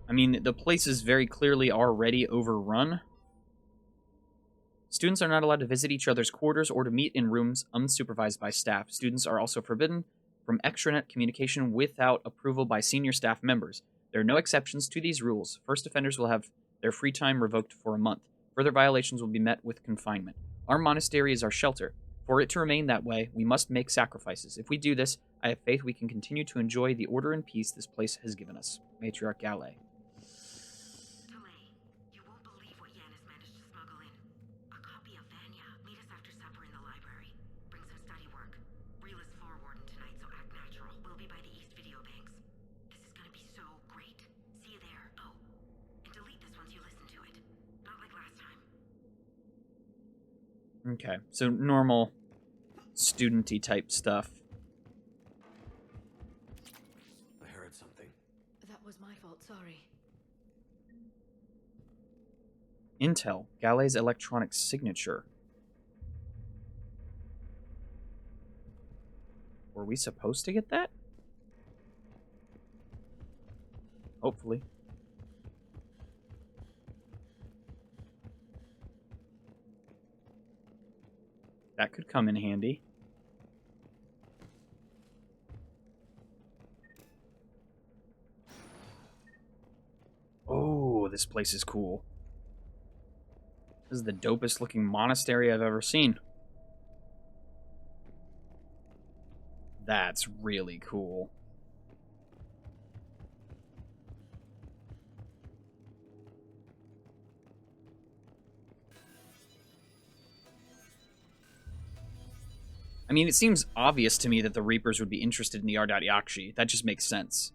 I mean, the place is very clearly already overrun. Students are not allowed to visit each other's quarters or to meet in rooms unsupervised by staff. Students are also forbidden from extranet communication without approval by senior staff members. There are no exceptions to these rules. First offenders will have their free time revoked for a month. Further violations will be met with confinement. Our monastery is our shelter. For it to remain that way, we must make sacrifices. If we do this, I have faith we can continue to enjoy the order and peace this place has given us. Matriarch Gallet. Okay, so normal student-y type stuff. I heard something. That was my fault, sorry. Intel, Gallet's electronic signature. Were we supposed to get that? Hopefully. That could come in handy. Oh, this place is cool. This is the dopest looking monastery I've ever seen. That's really cool. I mean, it seems obvious to me that the Reapers would be interested in the Ardat-Yakshi. That just makes sense.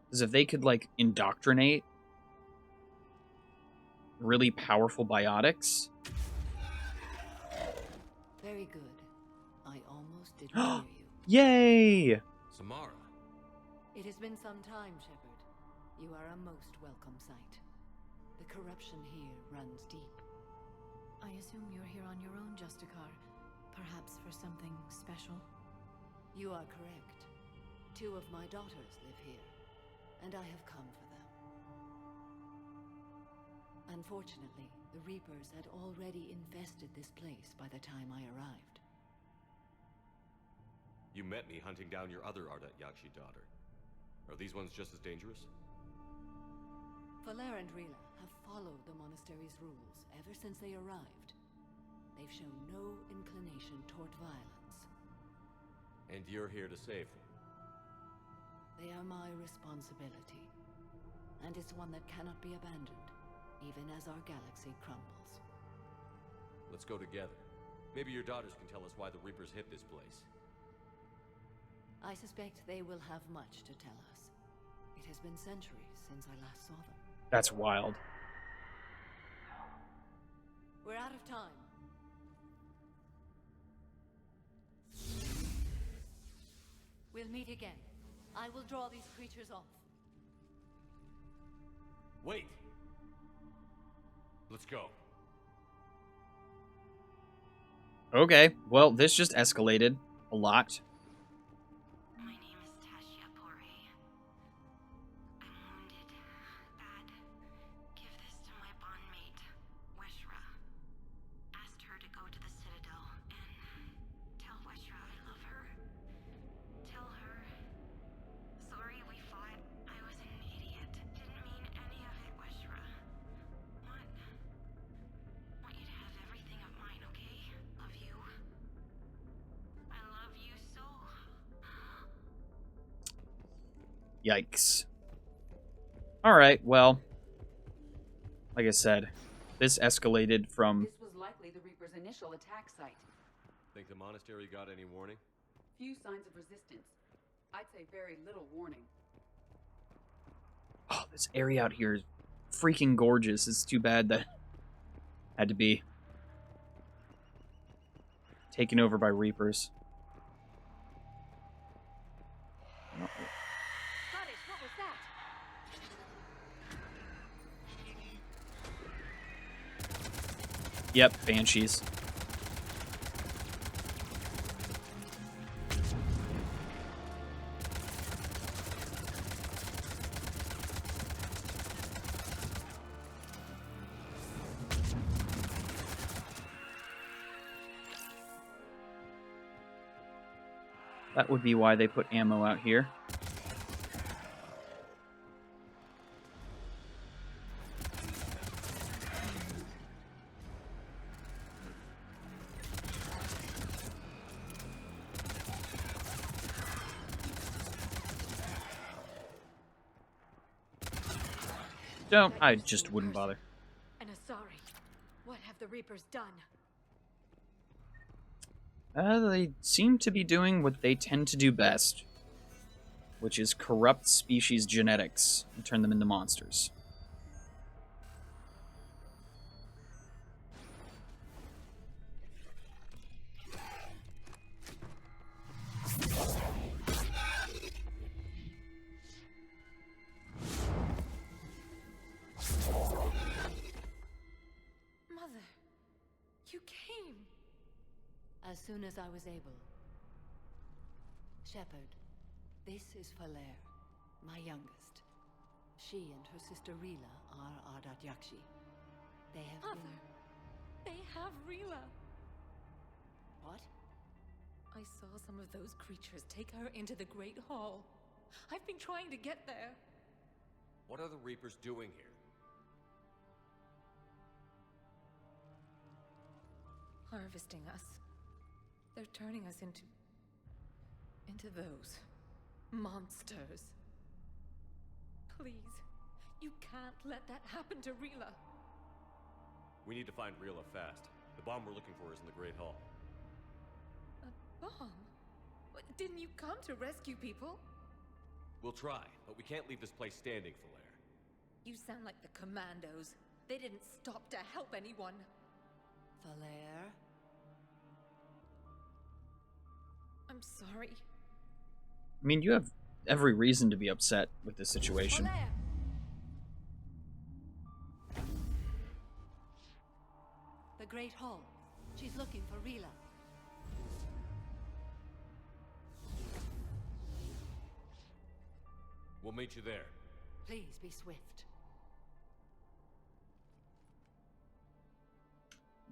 Because if they could, like, indoctrinate really powerful biotics... Very good. I almost didn't hear you. Yay! Samara. It has been some time, Shepard. You are a most welcome sight. The corruption here runs deep. I assume you're here on your own, Justicar. Perhaps for something special? You are correct. 2 of my daughters live here, and I have come for them. Unfortunately, the Reapers had already infested this place by the time I arrived. You met me hunting down your other Ardat-Yakshi daughter. Are these ones just as dangerous? Valer and Rila have followed the monastery's rules ever since they arrived. They've shown no inclination toward violence. And you're here to save them? They are my responsibility. And it's one that cannot be abandoned, even as our galaxy crumbles. Let's go together. Maybe your daughters can tell us why the Reapers hit this place. I suspect they will have much to tell us. It has been centuries since I last saw them. That's wild. We're out of time. We'll meet again. I will draw these creatures off. Wait! Let's go. Okay, well, this just escalated a lot. Yikes. Alright, well, like I said, this escalated from... This was likely the Reaper's initial attack site. Think the monastery got any warning? Few signs of resistance. I'd say very little warning. Oh, this area out here is freaking gorgeous. It's too bad that had to be taken over by Reapers. What was that? Yep, Banshees. That would be why they put ammo out here. I just wouldn't bother. And Asari, what have the Reapers done? They seem to be doing what they tend to do best, which is corrupt species genetics and turn them into monsters. As soon as I was able. Shepard, this is Falere, my youngest. She and her sister Rila are Ardat Yakshi. They have been... They have Rila! What? I saw some of those creatures take her into the Great Hall. I've been trying to get there. What are the Reapers doing here? Harvesting us. They're turning us into those monsters. Please, you can't let that happen to Rila. We need to find Rila fast. The bomb we're looking for is in the Great Hall. A bomb? Didn't you come to rescue people? We'll try, but we can't leave this place standing, Falere. You sound like the Commandos. They didn't stop to help anyone. Falere? I'm sorry. I mean, you have every reason to be upset with this situation. The Great Hall. She's looking for Rila. We'll meet you there. Please be swift.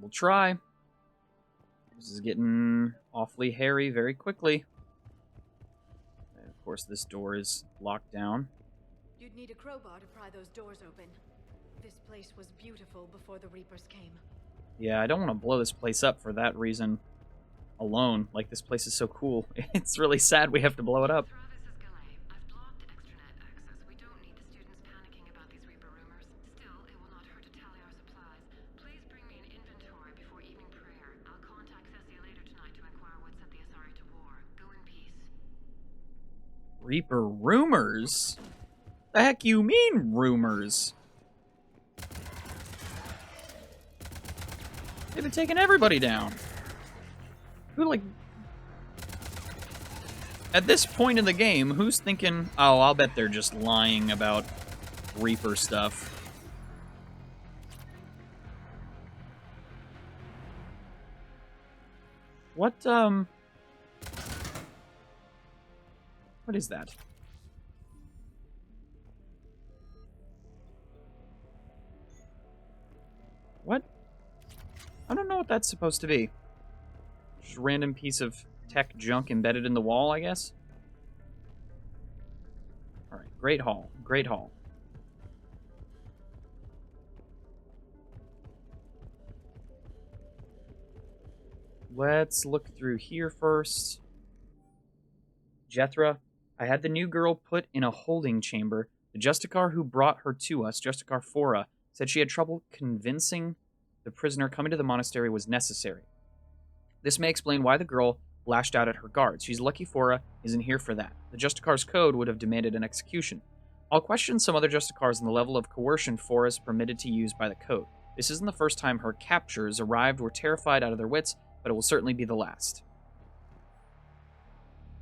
We'll try. This is getting awfully hairy very quickly. And of course, this door is locked down. You'd need a crowbar to pry those doors open. This place was beautiful before the Reapers came. Yeah, I don't want to blow this place up for that reason alone. Like, this place is so cool. It's really sad we have to blow it up. Reaper rumors? The heck you mean rumors? They've been taking everybody down. Who, like... At this point in the game, who's thinking, oh, I'll bet they're just lying about Reaper stuff. What is that? What? I don't know what that's supposed to be. Just a random piece of tech junk embedded in the wall, I guess? Alright, Great Hall. Great Hall. Let's look through here first. Jethra, I had the new girl put in a holding chamber. The Justicar who brought her to us, Justicar Fora, said she had trouble convincing the prisoner coming to the monastery was necessary. This may explain why the girl lashed out at her guards. She's lucky Fora isn't here for that. The Justicar's code would have demanded an execution. I'll question some other Justicars and the level of coercion Fora is permitted to use by the code. This isn't the first time her captors arrived were terrified out of their wits, but it will certainly be the last.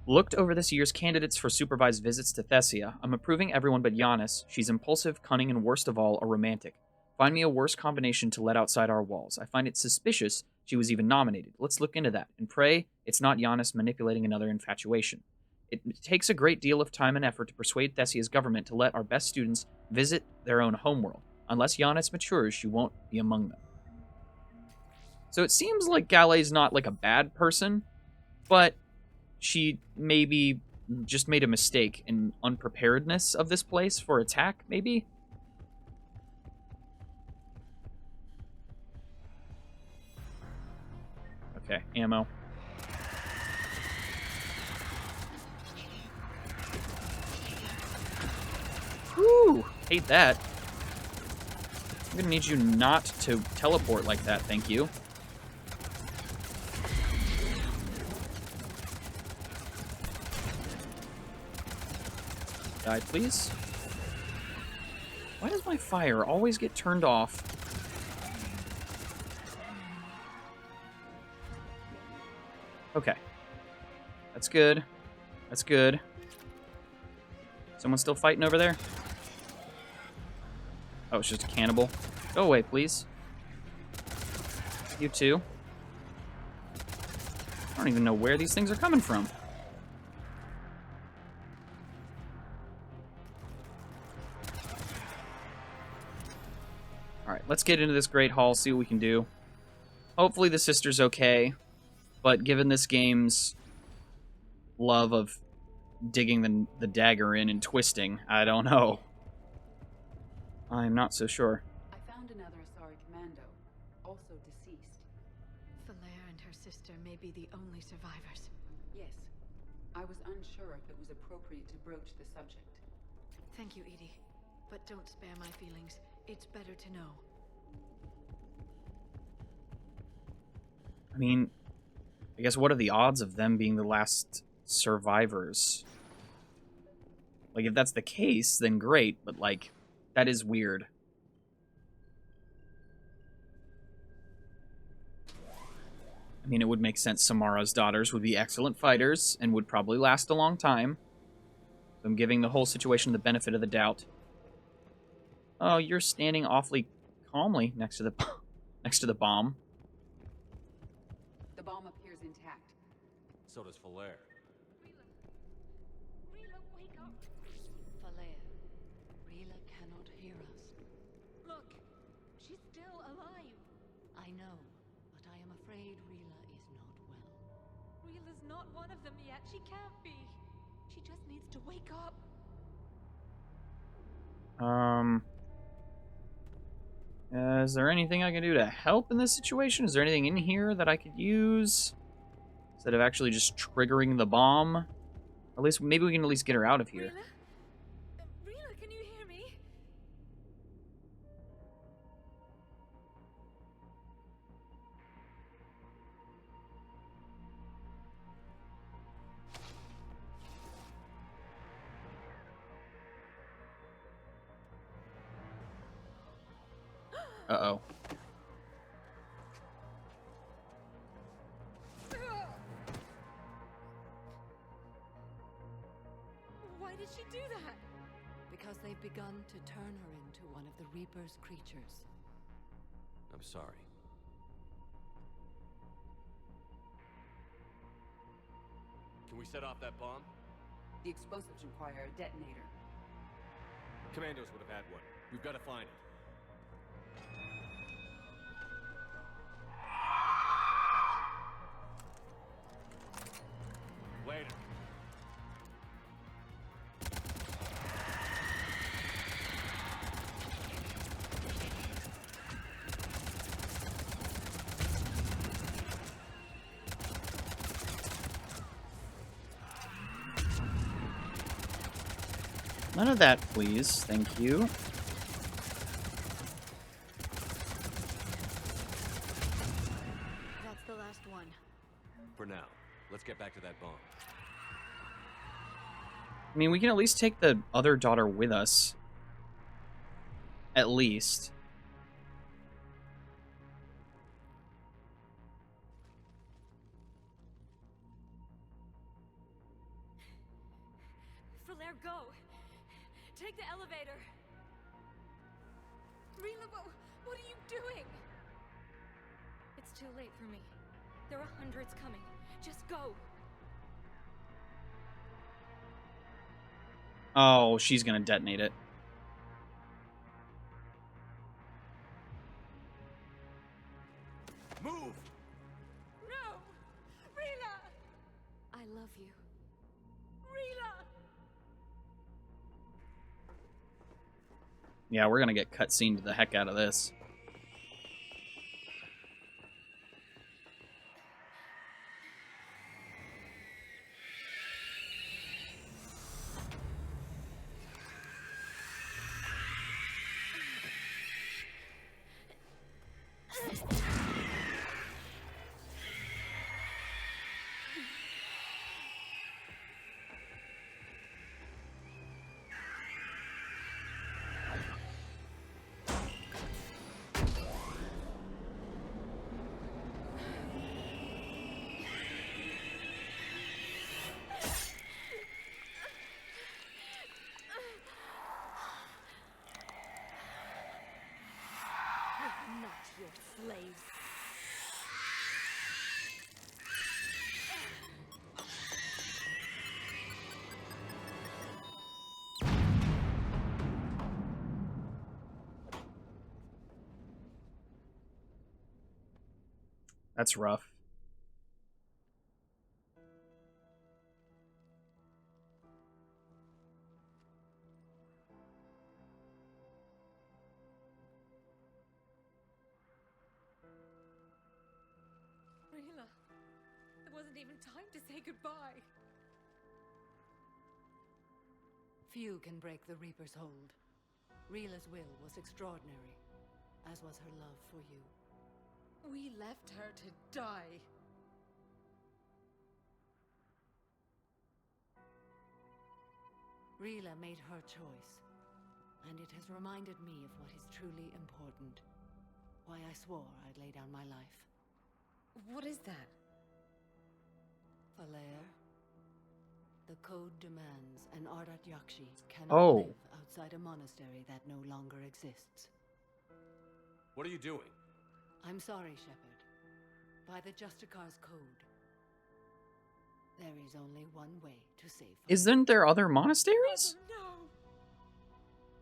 Looked over this year's candidates for supervised visits to Thessia. I'm approving everyone but Giannis. She's impulsive, cunning, and worst of all, a romantic. Find me a worse combination to let outside our walls. I find it suspicious she was even nominated. Let's look into that, and pray it's not Giannis manipulating another infatuation. It takes a great deal of time and effort to persuade Thessia's government to let our best students visit their own homeworld. Unless Giannis matures, she won't be among them. So it seems like Galei's not like a bad person, but she maybe just made a mistake in unpreparedness of this place for attack, maybe? Okay, ammo. Whew! Hate that. I'm gonna need you not to teleport like that, thank you. Die, please. Why does my fire always get turned off? Okay. That's good. That's good. Someone still fighting over there? Oh, it's just a cannibal. Go away, please. You too. I don't even know where these things are coming from. Alright, let's get into this Great Hall, see what we can do. Hopefully the sister's okay, but given this game's love of digging the dagger in and twisting, I don't know. I'm not so sure. I found another Asari commando, also deceased. Falaire and her sister may be the only survivors. Yes. I was unsure if it was appropriate to broach the subject. Thank you, Edie. But don't spare my feelings. It's better to know. I mean, I guess what are the odds of them being the last survivors? Like, if that's the case, then great, but, like, that is weird. I mean, it would make sense Samara's daughters would be excellent fighters and would probably last a long time. So I'm giving the whole situation the benefit of the doubt. Oh, you're standing awfully calmly next to the bomb. The bomb appears intact. So does Falaire. Rila, wake up! Falaire, Rila cannot hear us. Look, she's still alive. I know, but I am afraid Rila is not well. Rila's not one of them yet. She can't be. She just needs to wake up. Is there anything I can do to help in this situation? Is there anything in here that I could use? Instead of actually just triggering the bomb? At least, maybe we can at least get her out of here. Rila? Rila, can you hear me? Uh-oh. Why did she do that? Because they've begun to turn her into one of the Reaper's creatures. I'm sorry. Can we set off that bomb? The explosives require a detonator. Commandos would have had one. We've got to find it. Later. None of that, please. Thank you. That's the last one. For now, let's get back to that bomb. I mean, we can at least take the other daughter with us. At least. Falaire, go! Take the elevator! Rila, what are you doing? It's too late for me. There are hundreds coming. Just go! Oh, she's gonna detonate it. Move! No! Rila! I love you. Rila! Yeah, we're gonna get cutscened the heck out of this. Not your slaves. That's rough. Rila, there wasn't even time to say goodbye. Few can break the Reaper's hold. Rila's will was extraordinary, as was her love for you. We left her to die. Rila made her choice, and it has reminded me of what is truly important. Why I swore I'd lay down my life. What is that? Falair, the code demands an Ardat Yakshi cannot live outside a monastery that no longer exists. What are you doing? I'm sorry, Shepard. By the Justicar's code, there is only one way to save Falair. Isn't there other monasteries? No!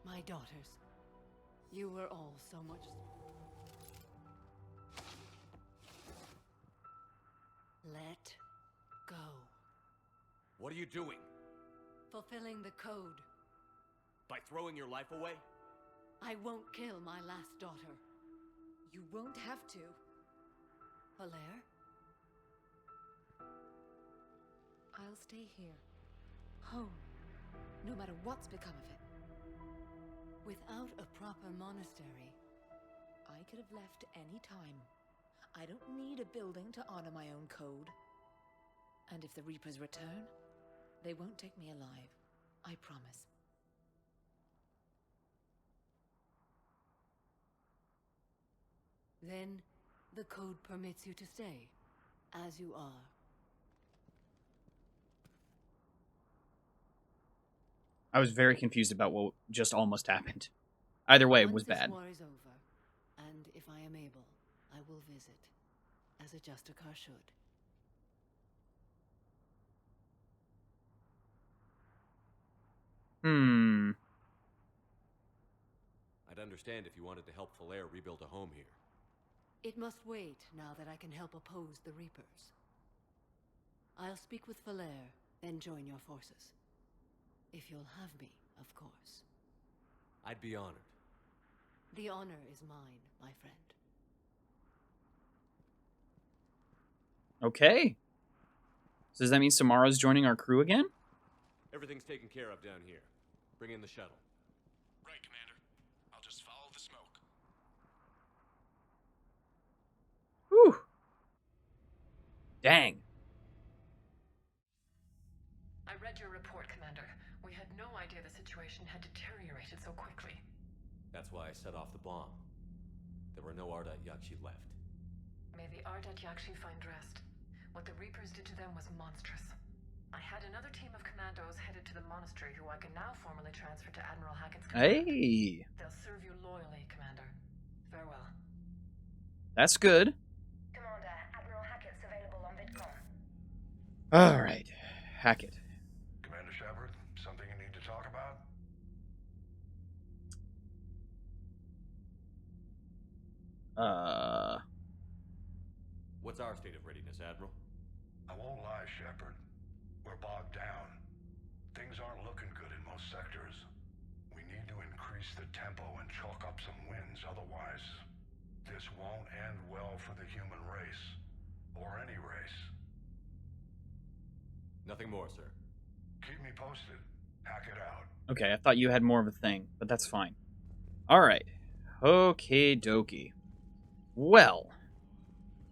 My daughters, you were all so much... Let go. What are you doing? Fulfilling the code. By throwing your life away? I won't kill my last daughter. You won't have to. Falair? I'll stay here. Home. No matter what's become of it. Without a proper monastery... I could have left any time. I don't need a building to honor my own code. And if the Reapers return, they won't take me alive. I promise. Then, the code permits you to stay, as you are. I was very confused about what just almost happened. Either way, it was Once bad. this war is over, and if I am able, I will visit, as a Justicar should. I'd understand if you wanted to help Falair rebuild a home here. It must wait now that I can help oppose the Reapers. I'll speak with Falair, then join your forces. If you'll have me, of course. I'd be honored. The honor is mine, my friend. Okay. So does that mean Samara's joining our crew again? Everything's taken care of down here. Bring in the shuttle. Right, Commander. I'll just follow the smoke. Whew. Dang. I read your report, Commander. We had no idea the situation had deteriorated so quickly. That's why I set off the bomb. There were no Ardat Yakshi left. May the Ardat Yakshi find rest. What the Reapers did to them was monstrous. I had another team of commandos headed to the monastery who I can now formally transfer to Admiral Hackett's command. Hey. They'll serve you loyally, Commander. Farewell. That's good. Commander, Admiral Hackett's available on VidCom. All right. Hackett. Commander Shepard, something you need to talk about? What's our state of readiness, Admiral? I won't lie, Shepard. We're bogged down. Things aren't looking good in most sectors. We need to increase the tempo and chalk up some wins, otherwise this won't end well for the human race. Or any race. Nothing more, sir. Keep me posted. Hack it out. Okay, I thought you had more of a thing, but that's fine. Alright. Okay, dokie. Well,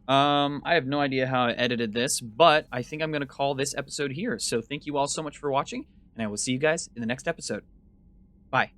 I have no idea how I edited this, but I think I'm going to call this episode here. So thank you all so much for watching, and I will see you guys in the next episode. Bye.